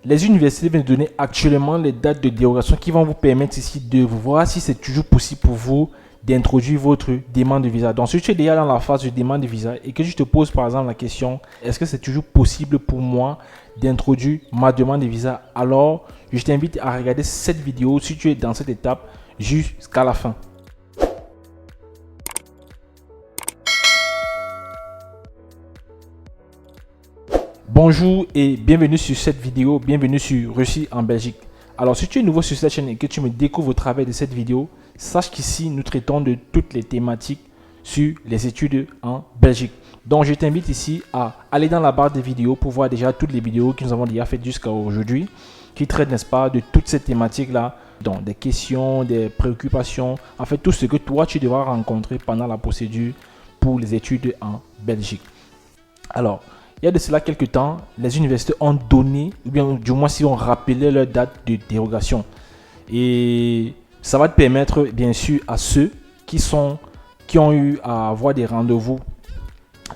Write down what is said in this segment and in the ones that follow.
les universités viennent de donner actuellement les dates de dérogation qui vont vous permettre ici de voir si c'est toujours possible pour vous d'introduire votre demande de visa. Donc, si tu es déjà dans la phase de demande de visa et que je te pose par exemple la question, est-ce que c'est toujours possible pour moi d'introduire ma demande de visa? Alors, je t'invite à regarder cette vidéo si tu es dans cette étape jusqu'à la fin. Bonjour et bienvenue sur cette vidéo, bienvenue sur Réussir en Belgique. Alors si tu es nouveau sur cette chaîne et que tu me découvres au travers de cette vidéo, sache qu'ici nous traitons de toutes les thématiques sur les études en Belgique. Donc je t'invite ici à aller dans la barre des vidéos pour voir déjà toutes les vidéos que nous avons déjà faites jusqu'à aujourd'hui, qui traitent, n'est-ce pas, de toutes ces thématiques-là, donc des questions, des préoccupations, en fait tout ce que toi tu devras rencontrer pendant la procédure pour les études en Belgique. Alors, il y a de cela quelques temps, les universités ont donné, ou bien du moins si on rappelait leur date de dérogation. Et ça va te permettre, bien sûr, à ceux qui ont eu à avoir des rendez-vous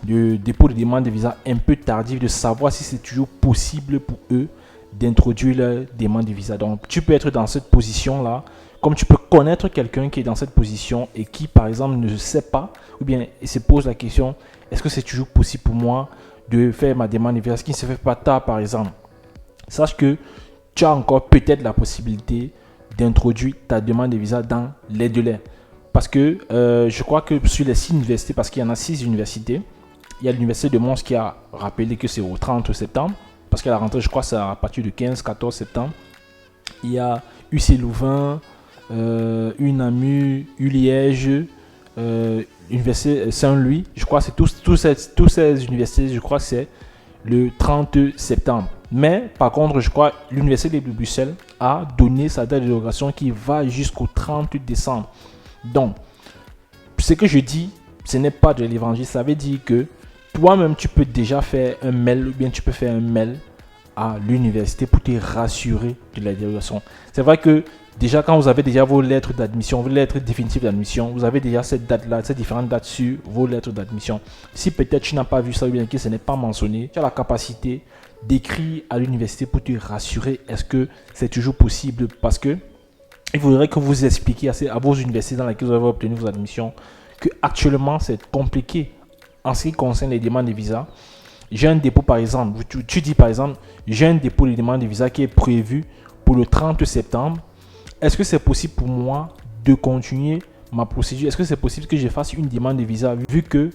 de dépôt de demande de visa un peu tardif, de savoir si c'est toujours possible pour eux d'introduire leur demande de visa. Donc, tu peux être dans cette position-là, comme tu peux connaître quelqu'un qui est dans cette position et qui, par exemple, ne sait pas, ou bien il se pose la question, est-ce que c'est toujours possible pour moi de faire ma demande de visa, ce qui ne se fait pas tard par exemple. Sache que tu as encore peut-être la possibilité d'introduire ta demande de visa dans les délais. Parce que je crois que sur les 6 universités, parce qu'il y en a 6 universités, il y a l'université de Mons qui a rappelé que c'est au 30 septembre, parce qu'à la rentrée, je crois que c'est à partir du 15-14 septembre. Il y a UC Louvain, UNAMU, ULiège, Université Saint-Louis, je crois que c'est tous ces universités, je crois que c'est le 30 septembre. Mais par contre, je crois que l'Université de Bruxelles a donné sa date de dérogation qui va jusqu'au 30 décembre. Donc, ce que je dis, ce n'est pas de l'évangile, ça veut dire que toi-même, tu peux déjà faire un mail, ou bien tu peux faire un mail à l'université pour te rassurer de la dérogation. C'est vrai que déjà, quand vous avez déjà vos lettres d'admission, vos lettres définitives d'admission, vous avez déjà cette date-là, ces différentes dates sur vos lettres d'admission. Si peut-être tu n'as pas vu ça ou bien que ce n'est pas mentionné, tu as la capacité d'écrire à l'université pour te rassurer est-ce que c'est toujours possible, parce que il faudrait que vous expliquiez à vos universités dans lesquelles vous avez obtenu vos admissions que actuellement c'est compliqué en ce qui concerne les demandes de visa. J'ai un dépôt par exemple, tu dis par exemple, j'ai un dépôt de demande de visa qui est prévu pour le 30 septembre. Est-ce que c'est possible pour moi de continuer ma procédure? Est-ce que c'est possible que je fasse une demande de visa vu que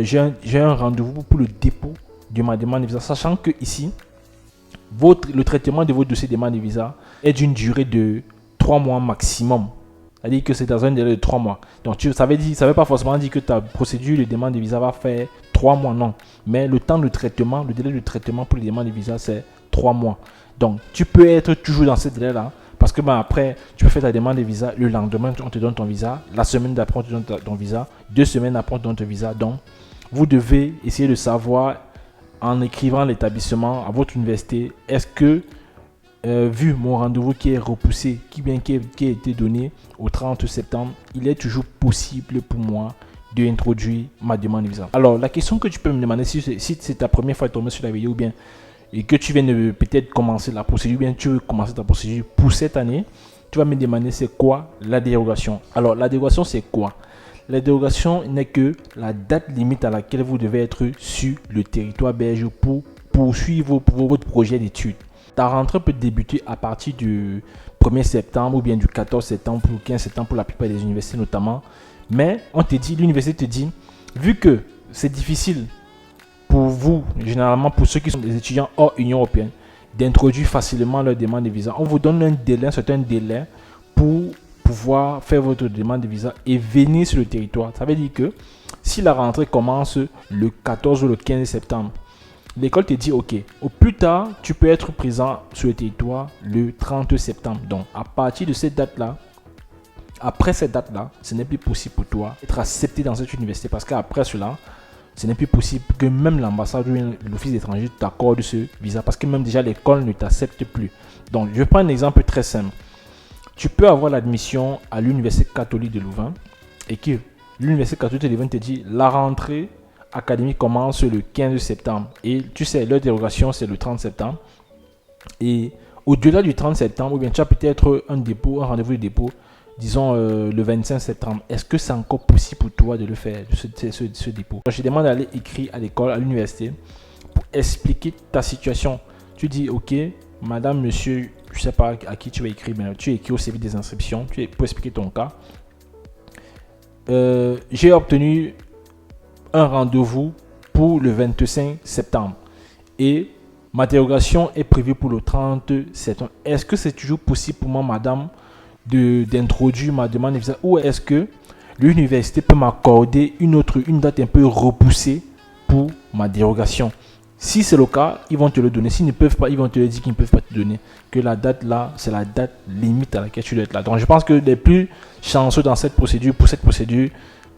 j'ai un rendez-vous pour le dépôt de ma demande de visa, sachant que ici, le traitement de votre dossier de demande de visa est d'une durée de 3 mois maximum. C'est-à-dire que c'est dans un délai de 3 mois. Donc, ça veut pas forcément dire que ta procédure de demande de visa va faire 3 mois, non. Mais le temps de traitement, le délai de traitement pour les demandes de visa, c'est 3 mois. Donc, tu peux être toujours dans ce délai-là. Parce que après, tu peux faire ta demande de visa. Le lendemain, on te donne ton visa. La semaine d'après, on te donne ton visa. 2 semaines après, on te donne ton visa. Donc, vous devez essayer de savoir, en écrivant à l'établissement, à votre université, est-ce que, vu mon rendez-vous qui est repoussé, qui a été donné au 30 septembre, il est toujours possible pour moi d'introduire ma demande de visa. Alors, la question que tu peux me demander, si c'est ta première fois de tomber sur la vidéo, ou bien et que tu viens de peut-être commencer la procédure, bien tu veux commencer ta procédure pour cette année, tu vas me demander c'est quoi la dérogation. Alors la dérogation c'est quoi? La dérogation n'est que la date limite à laquelle vous devez être sur le territoire belge pour poursuivre votre projet d'études. Ta rentrée peut débuter à partir du 1er septembre ou bien du 14 septembre ou 15 septembre pour la plupart des universités notamment. Mais l'université te dit, vu que c'est difficile pour vous, généralement pour ceux qui sont des étudiants hors Union européenne, d'introduire facilement leur demande de visa, on vous donne un certain délai pour pouvoir faire votre demande de visa et venir sur le territoire. Ça veut dire que si la rentrée commence le 14 ou le 15 septembre, l'école te dit ok, au plus tard, tu peux être présent sur le territoire le 30 septembre. Donc, à partir de cette date-là, après cette date-là, ce n'est plus possible pour toi d'être accepté dans cette université parce qu'après cela, ce n'est plus possible que même l'ambassade ou l'office d'étranger t'accorde ce visa parce que même déjà l'école ne t'accepte plus. Donc, je prends un exemple très simple. Tu peux avoir l'admission à l'Université catholique de Louvain et que l'Université catholique de Louvain te dit la rentrée académique commence le 15 septembre et tu sais, leur dérogation c'est le 30 septembre. Et au-delà du 30 septembre, ou bien tu as peut-être un rendez-vous de dépôt, disons le 25 septembre. Est-ce que c'est encore possible pour toi de le faire, ce dépôt? Je te demande d'aller écrire à l'école, à l'université, pour expliquer ta situation. Tu dis, ok, madame, monsieur, je ne sais pas à qui tu vas écrire, mais tu écris au service des inscriptions, pour expliquer ton cas. J'ai obtenu un rendez-vous pour le 25 septembre et ma dérogation est prévue pour le 30 septembre. Est-ce que c'est toujours possible pour moi, madame, d'introduire ma demande de visa, ou est-ce que l'université peut m'accorder une date un peu repoussée pour ma dérogation? Si c'est le cas, ils vont te le donner. S'ils ne peuvent pas, ils vont te dire qu'ils ne peuvent pas te donner. Que la date là, c'est la date limite à laquelle tu dois être là. Donc je pense que les plus chanceux dans cette procédure,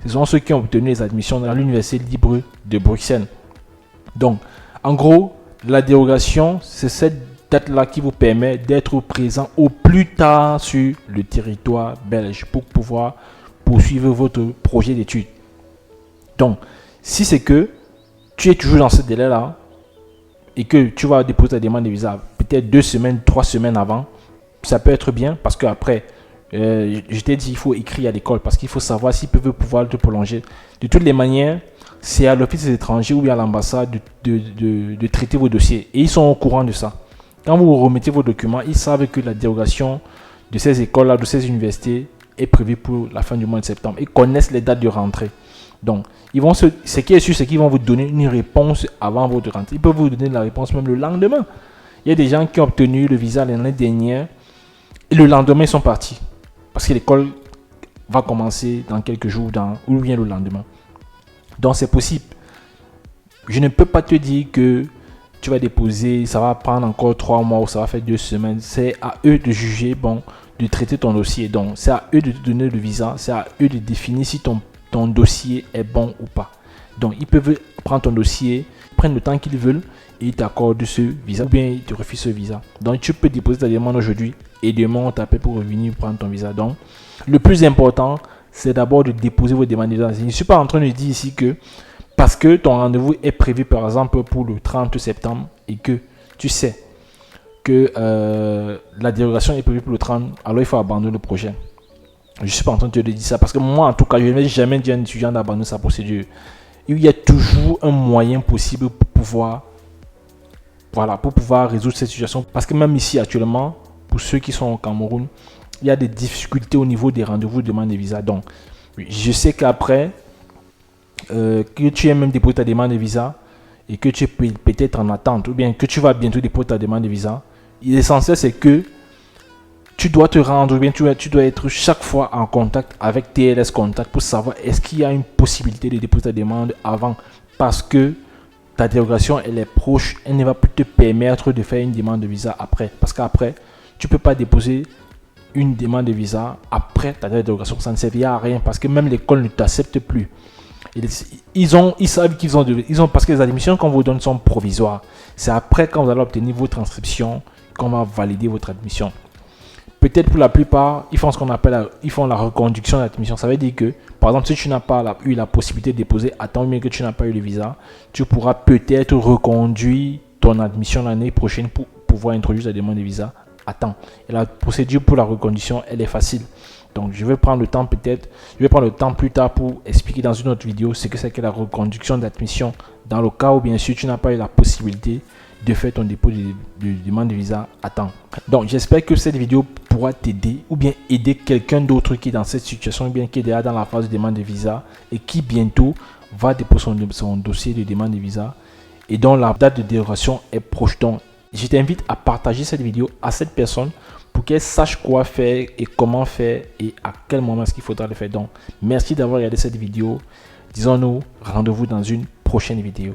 ce sont ceux qui ont obtenu les admissions dans l'Université libre de Bruxelles. Donc, en gros, la dérogation, c'est cette date-là qui vous permet d'être présent au plus tard sur le territoire belge pour pouvoir poursuivre votre projet d'études. Donc, si c'est que tu es toujours dans ce délai-là et que tu vas déposer ta demande de visa peut-être 2 semaines, 3 semaines avant, ça peut être bien parce qu'après, je t'ai dit, il faut écrire à l'école parce qu'il faut savoir s'ils peuvent pouvoir te prolonger. De toutes les manières, c'est à l'office des étrangers ou à l'ambassade de traiter vos dossiers. Et ils sont au courant de ça. Quand vous remettez vos documents, ils savent que la dérogation de ces écoles-là, de ces universités, est prévue pour la fin du mois de septembre. Ils connaissent les dates de rentrée. Donc, ce qui est sûr, c'est qu'ils vont vous donner une réponse avant votre rentrée. Ils peuvent vous donner la réponse même le lendemain. Il y a des gens qui ont obtenu le visa l'année dernière et le lendemain, ils sont partis. Parce que l'école va commencer dans quelques jours ou bien le lendemain. Donc, c'est possible. Je ne peux pas te dire que tu vas déposer, ça va prendre encore 3 mois ou ça va faire 2 semaines. C'est à eux de juger, de traiter ton dossier. Donc, c'est à eux de te donner le visa. C'est à eux de définir si ton dossier est bon ou pas. Donc, ils peuvent prendre ton dossier, prendre le temps qu'ils veulent et ils t'accordent ce visa ou bien ils te refusent ce visa. Donc, tu peux déposer ta demande aujourd'hui et demain, on t'appelle pour revenir prendre ton visa. Donc, le plus important, c'est d'abord de déposer vos demandes de visa. Je ne suis pas en train de dire ici que parce que ton rendez-vous est prévu par exemple pour le 30 septembre et que tu sais que la dérogation est prévue pour le 30, alors il faut abandonner le projet. Je ne suis pas en train de te dire ça parce que moi en tout cas je ne vais jamais dire à un étudiant d'abandonner sa procédure. Il y a toujours un moyen possible pour pouvoir résoudre cette situation. Parce que même ici actuellement, pour ceux qui sont au Cameroun, il y a des difficultés au niveau des rendez-vous de demande de visa. Donc je sais qu'après que tu aies même déposé ta demande de visa et que tu es peut-être en attente ou bien que tu vas bientôt déposer ta demande de visa, l'essentiel c'est que tu dois te rendre ou bien tu dois être chaque fois en contact avec TLS Contact pour savoir est-ce qu'il y a une possibilité de déposer ta demande avant, parce que ta dérogation elle est proche, elle ne va plus te permettre de faire une demande de visa après, parce qu'après tu ne peux pas déposer une demande de visa après ta dérogation, ça ne servira à rien parce que même l'école ne t'accepte plus. Ils savent qu'ils ont parce que les admissions qu'on vous donne sont provisoires. C'est après quand vous allez obtenir votre inscription qu'on va valider votre admission. Peut-être pour la plupart, ils font ce qu'on appelle la reconduction d'admission. Ça veut dire que, par exemple, si tu n'as pas eu la possibilité de déposer à temps bien que tu n'as pas eu le visa, tu pourras peut-être reconduire ton admission l'année prochaine pour pouvoir introduire ta demande de visa à temps. Et la procédure pour la reconduction, elle est facile. Donc, je vais prendre le temps plus tard pour expliquer dans une autre vidéo ce que c'est que la reconduction d'admission dans le cas où, bien sûr, tu n'as pas eu la possibilité de faire ton dépôt de demande de visa à temps. Donc, j'espère que cette vidéo pourra t'aider ou bien aider quelqu'un d'autre qui est dans cette situation ou bien qui est déjà dans la phase de demande de visa et qui bientôt va déposer son dossier de demande de visa et dont la date de dérogation est proche. Donc, je t'invite à partager cette vidéo à cette personne pour qu'elle sache quoi faire et comment faire et à quel moment est-ce qu'il faudra le faire. Donc, merci d'avoir regardé cette vidéo. Disons-nous rendez-vous dans une prochaine vidéo.